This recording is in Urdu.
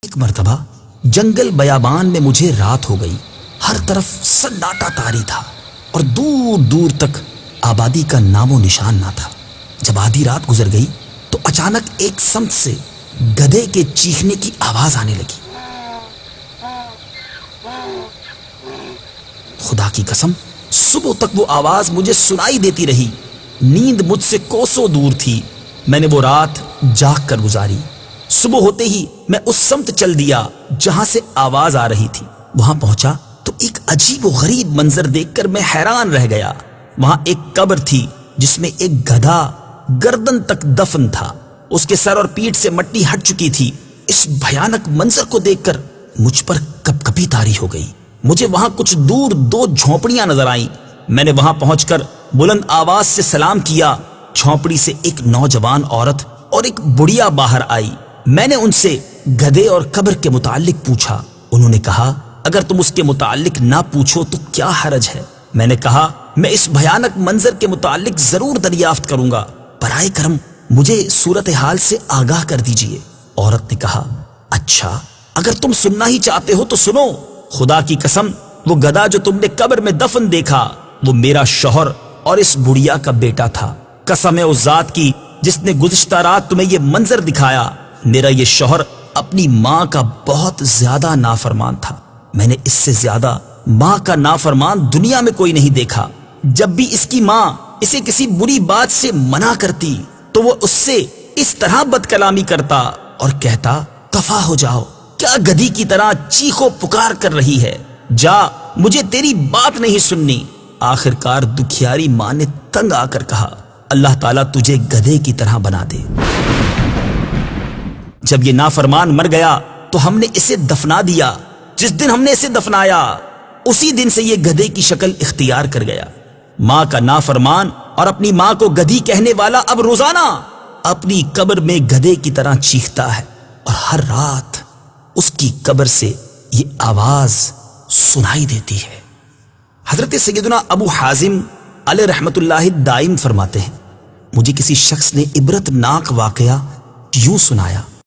ایک مرتبہ جنگل بیابان میں مجھے رات ہو گئی. ہر طرف سناٹا طاری تھا اور دور دور تک آبادی کا نام و نشان نہ تھا. جب آدھی رات گزر گئی تو اچانک ایک سمت سے گدھے کے چیخنے کی آواز آنے لگی. خدا کی قسم صبح تک وہ آواز مجھے سنائی دیتی رہی. نیند مجھ سے کوسوں دور تھی. میں نے وہ رات جاگ کر گزاری. صبح ہوتے ہی میں اس سمت چل دیا جہاں سے آواز آ رہی تھی. وہاں پہنچا تو ایک عجیب و غریب منظر دیکھ کر میں حیران رہ گیا. وہاں ایک قبر تھی جس میں ایک گدھا گردن تک دفن تھا. اس کے سر اور پیٹھ سے مٹی ہٹ چکی تھی. اس بھیانک منظر کو دیکھ کر مجھ پر کپ کپی طاری ہو گئی. مجھے وہاں کچھ دور 2 جھونپڑیاں نظر آئیں. میں نے وہاں پہنچ کر بلند آواز سے سلام کیا. جھونپڑی سے ایک نوجوان عورت اور ایک بڑھیا باہر آئی. میں نے ان سے گدھے اور قبر کے متعلق پوچھا. انہوں نے کہا اگر تم اس کے متعلق نہ پوچھو تو کیا حرج ہے. میں نے کہا میں اس بھیانک منظر کے متعلق ضرور دریافت کروں گا. برائے کرم مجھے صورتحال سے آگاہ کر دیجئے. عورت نے کہا اچھا اگر تم سننا ہی چاہتے ہو تو سنو. خدا کی قسم وہ گدھا جو تم نے قبر میں دفن دیکھا وہ میرا شوہر اور اس بڑھیا کا بیٹا تھا. قسم ہے اس ذات کی جس نے گزشتہ رات تمہیں یہ منظر دکھایا. میرا یہ شوہر اپنی ماں کا بہت زیادہ نافرمان تھا. میں نے اس سے زیادہ ماں کا نافرمان دنیا میں کوئی نہیں دیکھا. جب بھی اس کی ماں اسے کسی بری بات سے منع کرتی تو وہ اس سے اس طرح بد کلامی کرتا اور کہتا کفا ہو جاؤ، کیا گدھی کی طرح چیخو پکار کر رہی ہے، جا مجھے تیری بات نہیں سننی. آخر کار دکھیاری ماں نے تنگ آ کر کہا اللہ تعالیٰ تجھے گدھے کی طرح بنا دے. جب یہ نافرمان مر گیا تو ہم نے اسے دفنا دیا. جس دن ہم نے اسے دفنایا اسی دن سے یہ گدھے کی شکل اختیار کر گیا. ماں کا نافرمان اور اپنی ماں کو گدھی کہنے والا اب روزانہ اپنی قبر میں گدھے کی طرح چیختا ہے اور ہر رات اس کی قبر سے یہ آواز سنائی دیتی ہے. حضرت سیدنا ابو حازم علیہ رحمت اللہ دائم فرماتے ہیں مجھے کسی شخص نے عبرت ناک واقعہ یوں سنایا